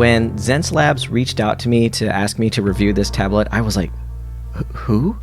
When Xencelabs reached out to me to ask me to review this tablet, I was like, who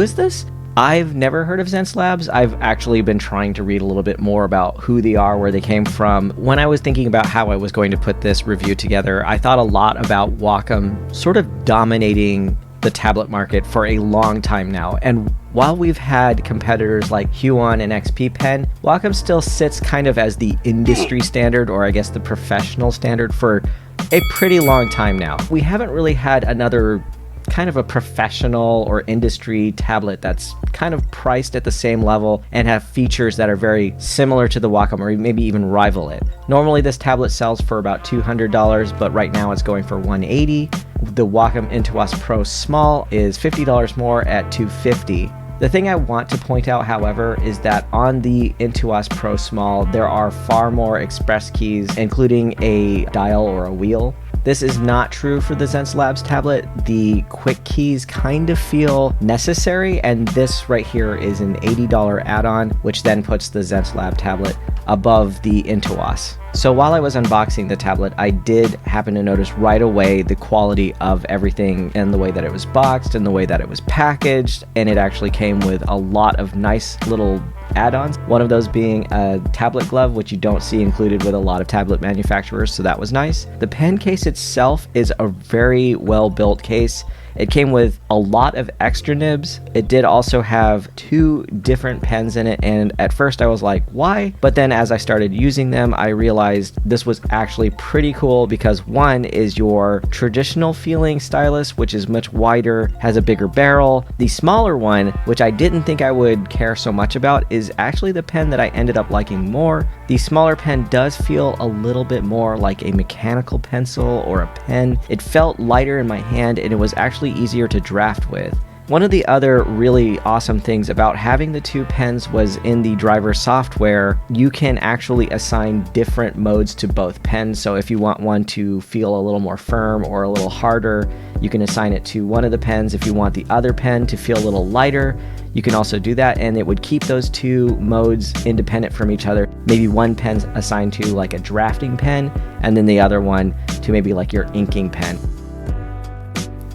is this? I've never heard of Xencelabs. I've actually been trying to read a little bit more about who they are, where they came from. When I was thinking about how I was going to put this review together, I thought a lot about Wacom sort of dominating the tablet market for a long time now. And while we've had competitors like Huion and XP Pen, Wacom still sits kind of as the industry standard, or I guess the professional standard, for a pretty long time now. We haven't really had another kind of a professional or industry tablet that's kind of priced at the same level and have features that are very similar to the Wacom, or maybe even rival it. Normally this tablet sells for about $200, but right now it's going for $180. The Wacom Intuos Pro Small is $50 more at $250. The thing I want to point out, however, is that on the Intuos Pro Small, there are far more express keys, including a dial or a wheel. This is not true for the Xencelabs tablet. The quick keys kind of feel necessary, and this right here is an $80 add-on, which then puts the Xencelabs tablet above the Intuos. So while I was unboxing the tablet, I did happen to notice right away the quality of everything and the way that it was boxed and the way that it was packaged, and it actually came with a lot of nice little add-ons. One of those being a tablet glove, which you don't see included with a lot of tablet manufacturers, so that was nice. The pen case itself is a very well-built case. It came with a lot of extra nibs. It did also have 2 different pens in it, and at first I was like, why? But then as I started using them, I realized this was actually pretty cool, because one is your traditional feeling stylus, which is much wider, has a bigger barrel. The smaller one, which I didn't think I would care so much about, is actually the pen that I ended up liking more. The smaller pen does feel a little bit more like a mechanical pencil or a pen. It felt lighter in my hand, and it was actually easier to draft with. One of the other really awesome things about having the 2 pens was in the driver software, you can actually assign different modes to both pens. So if you want one to feel a little more firm or a little harder, you can assign it to one of the pens. If you want the other pen to feel a little lighter, you can also do that, and it would keep those 2 modes independent from each other. Maybe one pen's assigned to like a drafting pen, and then the other one to maybe like your inking pen.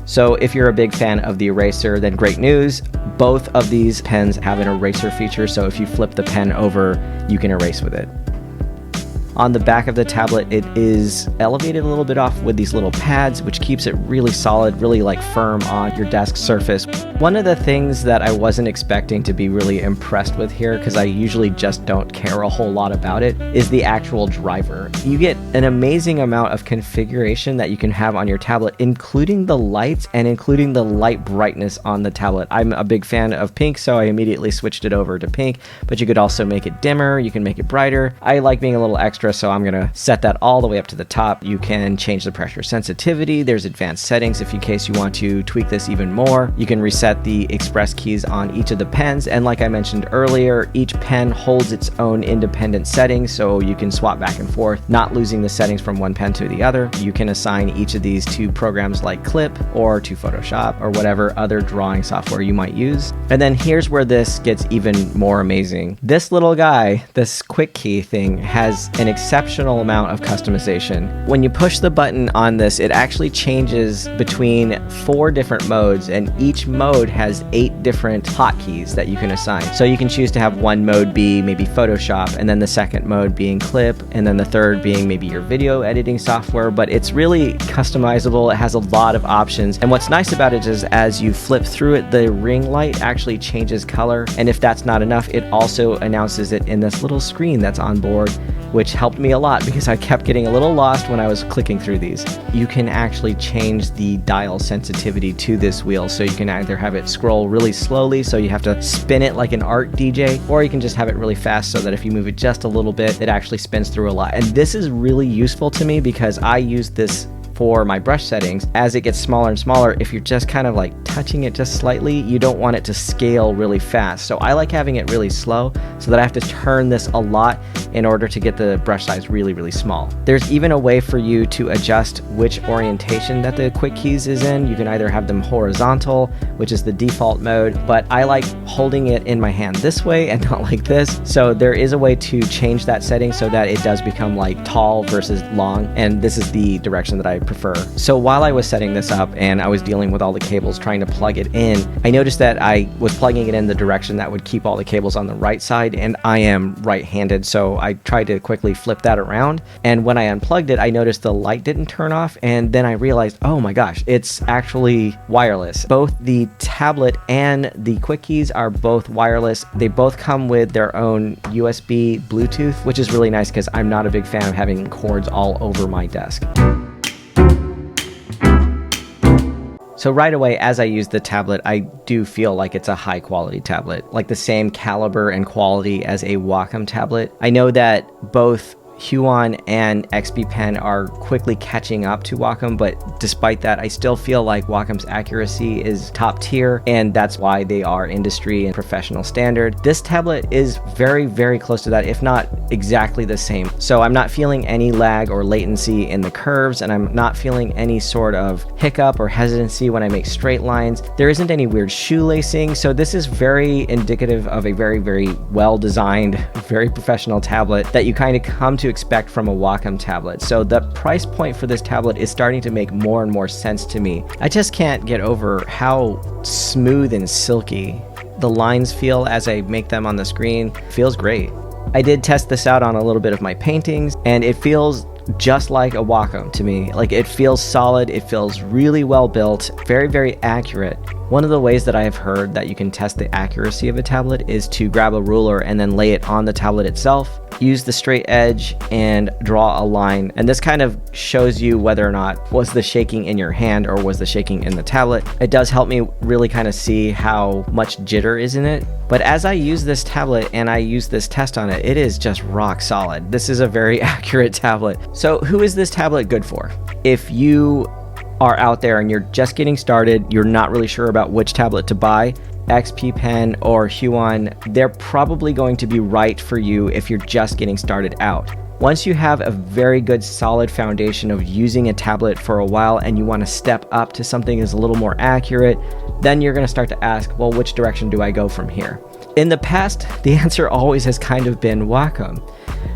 So if you're a big fan of the eraser, then great news. Both of these pens have an eraser feature, so if you flip the pen over, you can erase with it. On the back of the tablet, it is elevated a little bit off with these little pads, which keeps it really solid, really like firm on your desk surface. One of the things that I wasn't expecting to be really impressed with here, because I usually just don't care a whole lot about it, is the actual driver. You get an amazing amount of configuration that you can have on your tablet, including the lights and including the light brightness on the tablet. I'm a big fan of pink, so I immediately switched it over to pink, but you could also make it dimmer, you can make it brighter. I like being a little extra, so I'm gonna set that all the way up to the top. You can change the pressure sensitivity. There's advanced settings if in case you want to tweak this even more. You can reset the express keys on each of the pens, and like I mentioned earlier, each pen holds its own independent settings, so you can swap back and forth, not losing the settings from one pen to the other. You can assign each of these to programs like Clip or to Photoshop or whatever other drawing software you might use. And then here's where this gets even more amazing. This little guy, this quick key thing, has an exceptional amount of customization. When you push the button on this, it actually changes between 4 different modes, and each mode has 8 different hotkeys that you can assign. So you can choose to have one mode be maybe Photoshop, and then the second mode being Clip, and then the third being maybe your video editing software, but it's really customizable. It has a lot of options, and what's nice about it is as you flip through it, the ring light actually changes color, and if that's not enough, it also announces it in this little screen that's on board, which helped me a lot because I kept getting a little lost when I was clicking through these. You can actually change the dial sensitivity to this wheel, so you can either have it scroll really slowly, so you have to spin it like an art DJ, or you can just have it really fast so that if you move it just a little bit, it actually spins through a lot. And this is really useful to me because I use this for my brush settings. As it gets smaller and smaller, if you're just kind of like touching it just slightly, you don't want it to scale really fast. So I like having it really slow so that I have to turn this a lot in order to get the brush size really, really small. There's even a way for you to adjust which orientation that the quick keys is in. You can either have them horizontal, which is the default mode, but I like holding it in my hand this way and not like this. So there is a way to change that setting so that it does become like tall versus long, and this is the direction that I prefer. So while I was setting this up and I was dealing with all the cables trying to plug it in, I noticed that I was plugging it in the direction that would keep all the cables on the right side, and I am right-handed, so I tried to quickly flip that around, and when I unplugged it, I noticed the light didn't turn off, and then I realized, oh my gosh, it's actually wireless. Both the tablet and the quick keys are both wireless. They both come with their own USB Bluetooth, which is really nice because I'm not a big fan of having cords all over my desk. So right away, as I use the tablet, I do feel like it's a high quality tablet, like the same caliber and quality as a Wacom tablet. I know that both Huion and XP Pen are quickly catching up to Wacom, but despite that, I still feel like Wacom's accuracy is top tier, and that's why they are industry and professional standard. This tablet is very, very close to that, if not exactly the same. So I'm not feeling any lag or latency in the curves, and I'm not feeling any sort of hiccup or hesitancy when I make straight lines. There isn't any weird shoelacing, so this is very indicative of a very, very well-designed, very professional tablet that you kind of come to expect from a Wacom tablet. So the price point for this tablet is starting to make more and more sense to me. I just can't get over how smooth and silky the lines feel as I make them on the screen. Feels great. I did test this out on a little bit of my paintings, and it feels just like a Wacom to me. Like, it feels solid, it feels really well built, very, very accurate. One of the ways that I have heard that you can test the accuracy of a tablet is to grab a ruler and then lay it on the tablet itself, use the straight edge and draw a line. And this kind of shows you whether or not was the shaking in your hand or was the shaking in the tablet. It does help me really kind of see how much jitter is in it. But as I use this tablet and I use this test on it, it is just rock solid. This is a very accurate tablet. So who is this tablet good for? If you are out there and you're just getting started, you're not really sure about which tablet to buy, XP Pen or Huion, they're probably going to be right for you if you're just getting started out. Once you have a very good solid foundation of using a tablet for a while and you want to step up to something that's a little more accurate, then you're going to start to ask, well, which direction do I go from here? In the past, the answer always has kind of been Wacom.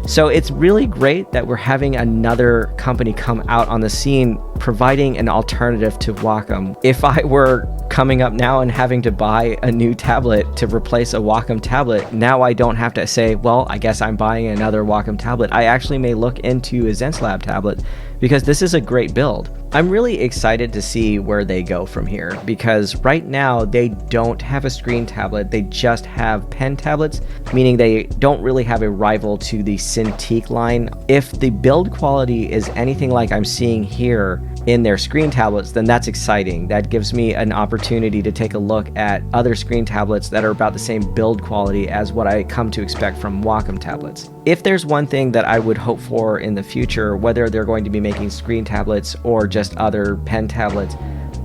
So it's really great that we're having another company come out on the scene providing an alternative to Wacom. If I were coming up now and having to buy a new tablet to replace a Wacom tablet, now I don't have to say, well, I guess I'm buying another Wacom tablet. I actually may look into a Xencelabs tablet because this is a great build. I'm really excited to see where they go from here because right now they don't have a screen tablet, they just have pen tablets, meaning they don't really have a rival to the Cintiq line. If the build quality is anything like I'm seeing here in their screen tablets, then that's exciting. That gives me an opportunity to take a look at other screen tablets that are about the same build quality as what I come to expect from Wacom tablets. If there's one thing that I would hope for in the future, whether they're going to be making screen tablets or just other pen tablets,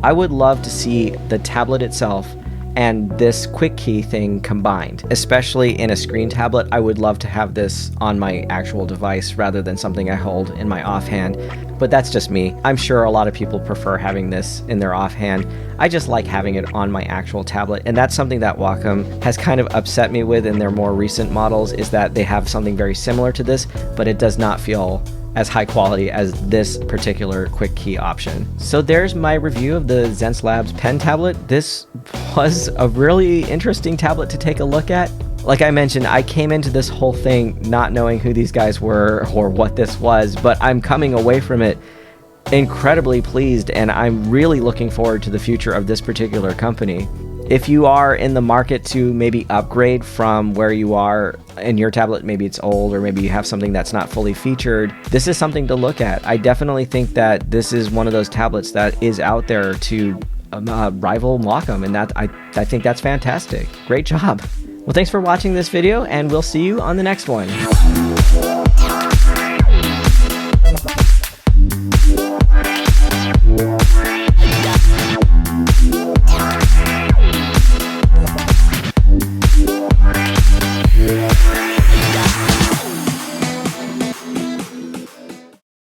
I would love to see the tablet itself and this quick key thing combined. Especially in a screen tablet, I would love to have this on my actual device rather than something I hold in my offhand. But that's just me. I'm sure a lot of people prefer having this in their offhand. I just like having it on my actual tablet, and that's something that Wacom has kind of upset me with in their more recent models, is that they have something very similar to this, but it does not feel as high quality as this particular quick key option. So there's my review of the Xencelabs pen tablet. This was a really interesting tablet to take a look at. Like I mentioned, I came into this whole thing not knowing who these guys were or what this was, but I'm coming away from it incredibly pleased, and I'm really looking forward to the future of this particular company. If you are in the market to maybe upgrade from where you are in your tablet, maybe it's old or maybe you have something that's not fully featured, this is something to look at. I definitely think that this is one of those tablets that is out there to rival Wacom, and that I think that's fantastic. Great job. Well, thanks for watching this video, and we'll see you on the next one.